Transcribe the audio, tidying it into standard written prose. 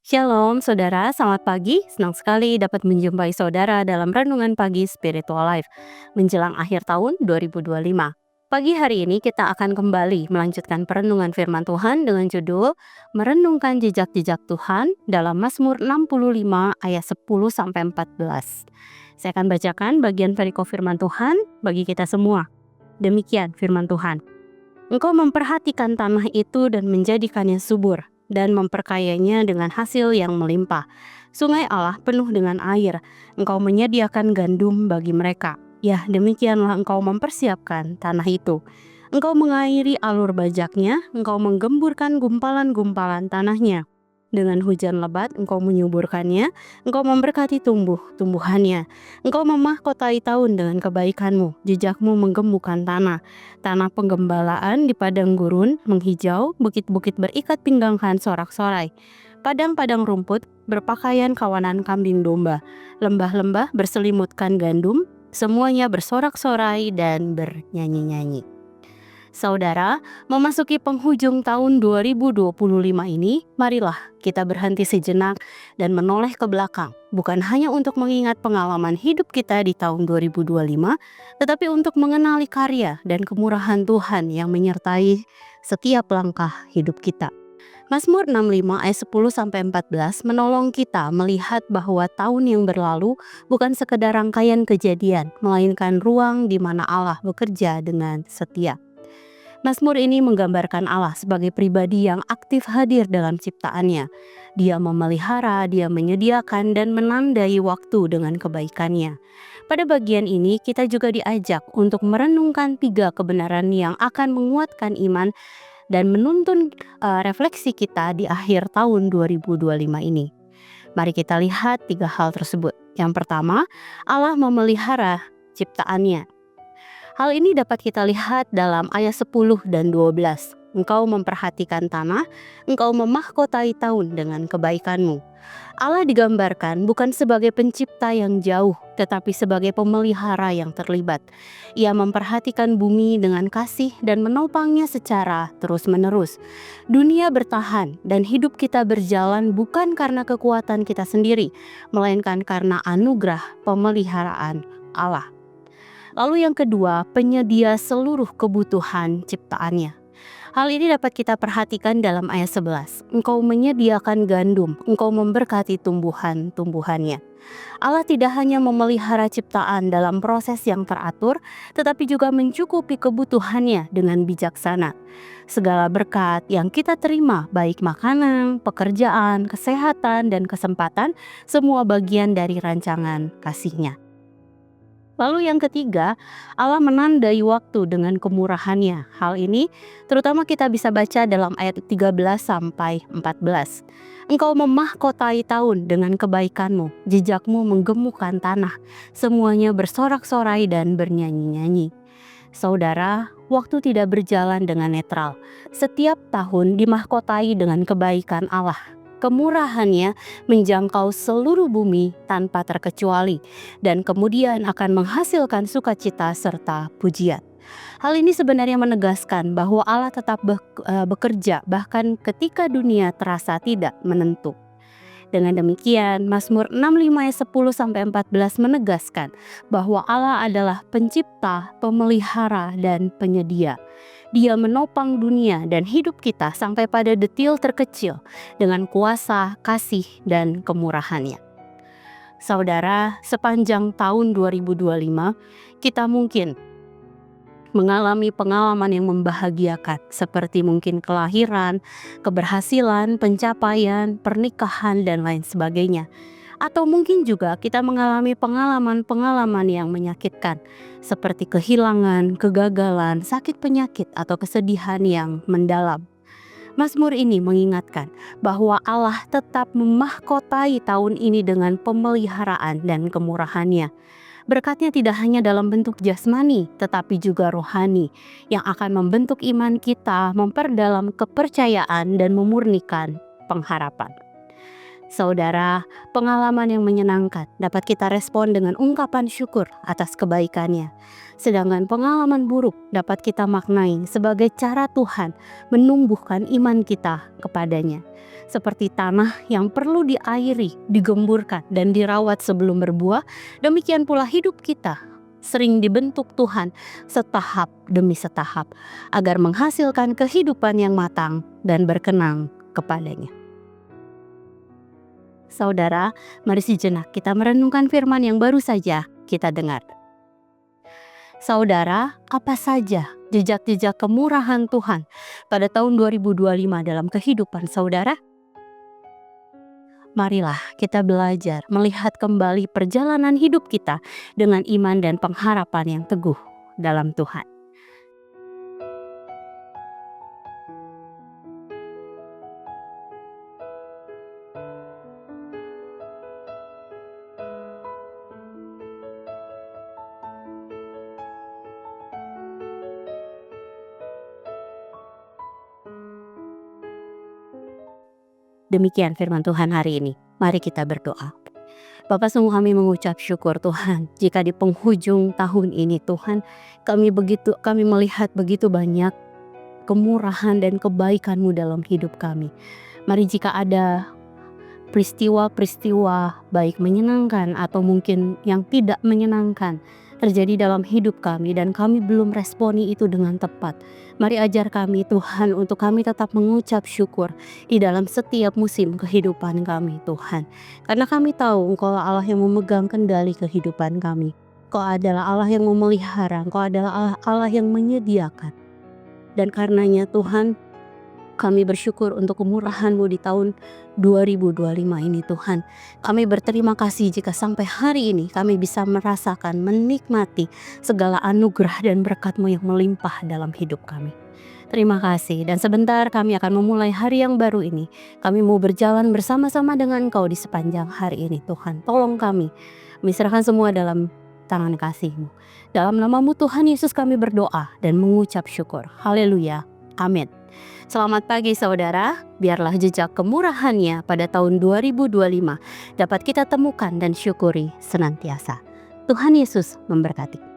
Shalom saudara, selamat pagi. Senang sekali dapat menjumpai saudara dalam Renungan Pagi Spiritual Life menjelang akhir tahun 2025. Pagi hari ini kita akan kembali melanjutkan perenungan firman Tuhan dengan judul Merenungkan Jejak-Jejak Tuhan dalam Mazmur 65 ayat 10-14. Saya akan bacakan bagian perikop firman Tuhan bagi kita semua. Demikian firman Tuhan. Engkau memperhatikan tanah itu dan menjadikannya subur, dan memperkayanya dengan hasil yang melimpah. Sungai Allah penuh dengan air, engkau menyediakan gandum bagi mereka. Ya, demikianlah engkau mempersiapkan tanah itu. Engkau mengairi alur bajaknya, engkau menggemburkan gumpalan-gumpalan tanahnya. Dengan hujan lebat engkau menyuburkannya, engkau memberkati tumbuh-tumbuhannya. Engkau memahkotai tahun dengan kebaikanmu, jejakmu menggembukan tanah. Tanah penggembalaan di padang gurun menghijau, bukit-bukit berikat pinggangkan sorak-sorai. Padang-padang rumput berpakaian kawanan kambing domba. Lembah-lembah berselimutkan gandum, semuanya bersorak-sorai dan bernyanyi-nyanyi. Saudara, memasuki penghujung tahun 2025 ini, marilah kita berhenti sejenak dan menoleh ke belakang. Bukan hanya untuk mengingat pengalaman hidup kita di tahun 2025, tetapi untuk mengenali karya dan kemurahan Tuhan yang menyertai setiap langkah hidup kita. Mazmur 65 ayat 10-14 menolong kita melihat bahwa tahun yang berlalu bukan sekedar rangkaian kejadian, melainkan ruang di mana Allah bekerja dengan setia. Mazmur ini menggambarkan Allah sebagai pribadi yang aktif hadir dalam ciptaannya. Dia memelihara, dia menyediakan dan menandai waktu dengan kebaikannya. Pada bagian ini kita juga diajak untuk merenungkan 3 kebenaran yang akan menguatkan iman dan menuntun refleksi kita di akhir tahun 2025 ini. Mari kita lihat 3 hal tersebut. Yang pertama, Allah memelihara ciptaannya. Hal ini dapat kita lihat dalam ayat 10 dan 12. Engkau memperhatikan tanah, engkau memahkotai tahun dengan kebaikanmu. Allah digambarkan bukan sebagai pencipta yang jauh, tetapi sebagai pemelihara yang terlibat. Ia memperhatikan bumi dengan kasih dan menopangnya secara terus-menerus. Dunia bertahan dan hidup kita berjalan bukan karena kekuatan kita sendiri, melainkan karena anugerah pemeliharaan Allah. Lalu yang kedua, penyedia seluruh kebutuhan ciptaannya. Hal ini dapat kita perhatikan dalam ayat 11. Engkau menyediakan gandum, engkau memberkati tumbuhan-tumbuhannya. Allah tidak hanya memelihara ciptaan dalam proses yang teratur, tetapi juga mencukupi kebutuhannya dengan bijaksana. Segala berkat yang kita terima, baik makanan, pekerjaan, kesehatan, dan kesempatan, semua bagian dari rancangan kasih-Nya. Lalu yang ketiga, Allah menandai waktu dengan kemurahannya. Hal ini terutama kita bisa baca dalam ayat 13-14. Engkau memahkotai tahun dengan kebaikanmu, jejakmu menggemukkan tanah, semuanya bersorak-sorai dan bernyanyi-nyanyi. Saudara, waktu tidak berjalan dengan netral. Setiap tahun dimahkotai dengan kebaikan Allah. Kemurahannya menjangkau seluruh bumi tanpa terkecuali dan kemudian akan menghasilkan sukacita serta pujian. Hal ini sebenarnya menegaskan bahwa Allah tetap bekerja bahkan ketika dunia terasa tidak menentu. Dengan demikian, Mazmur 65 ayat 10-14 menegaskan bahwa Allah adalah pencipta, pemelihara, dan penyedia. Dia menopang dunia dan hidup kita sampai pada detil terkecil dengan kuasa, kasih, dan kemurahannya. Saudara, sepanjang tahun 2025, kita mungkin mengalami pengalaman yang membahagiakan seperti mungkin kelahiran, keberhasilan, pencapaian, pernikahan, dan lain sebagainya. Atau mungkin juga kita mengalami pengalaman-pengalaman yang menyakitkan seperti kehilangan, kegagalan, sakit penyakit, atau kesedihan yang mendalam. Mazmur ini mengingatkan bahwa Allah tetap memahkotai tahun ini dengan pemeliharaan dan kemurahannya. Berkatnya tidak hanya dalam bentuk jasmani, tetapi juga rohani, yang akan membentuk iman kita, memperdalam kepercayaan, dan memurnikan pengharapan. Saudara, pengalaman yang menyenangkan dapat kita respon dengan ungkapan syukur atas kebaikannya. Sedangkan pengalaman buruk dapat kita maknai sebagai cara Tuhan menumbuhkan iman kita kepadanya. Seperti tanah yang perlu diairi, digemburkan, dan dirawat sebelum berbuah, demikian pula hidup kita sering dibentuk Tuhan setahap demi setahap agar menghasilkan kehidupan yang matang dan berkenan kepadanya. Saudara, mari sejenak kita merenungkan firman yang baru saja kita dengar. Saudara, apa saja jejak-jejak kemurahan Tuhan pada tahun 2025 dalam kehidupan saudara? Marilah kita belajar melihat kembali perjalanan hidup kita dengan iman dan pengharapan yang teguh dalam Tuhan. Demikian firman Tuhan hari ini. Mari kita berdoa. Bapa, sungguh kami mengucap syukur Tuhan, jika di penghujung tahun ini Tuhan, kami melihat begitu banyak kemurahan dan kebaikan-Mu dalam hidup kami. Mari jika ada peristiwa-peristiwa baik menyenangkan atau mungkin yang tidak menyenangkan terjadi dalam hidup kami dan kami belum responi itu dengan tepat, mari ajar kami Tuhan untuk kami tetap mengucap syukur di dalam setiap musim kehidupan kami Tuhan. Karena kami tahu Engkau Allah yang memegang kendali kehidupan kami. Engkau adalah Allah yang memelihara, Engkau adalah Allah yang menyediakan. Dan karenanya Tuhan, kami bersyukur untuk kemurahan-Mu di tahun 2025 ini Tuhan. Kami berterima kasih jika sampai hari ini kami bisa merasakan, menikmati segala anugerah dan berkat-Mu yang melimpah dalam hidup kami. Terima kasih, dan sebentar kami akan memulai hari yang baru ini. Kami mau berjalan bersama-sama dengan Engkau di sepanjang hari ini Tuhan. Tolong kami, serahkan semua dalam tangan kasih-Mu. Dalam nama-Mu Tuhan Yesus kami berdoa dan mengucap syukur. Haleluya. Amin. Selamat pagi saudara, biarlah jejak kemurahan-Nya pada tahun 2025 dapat kita temukan dan syukuri senantiasa. Tuhan Yesus memberkati.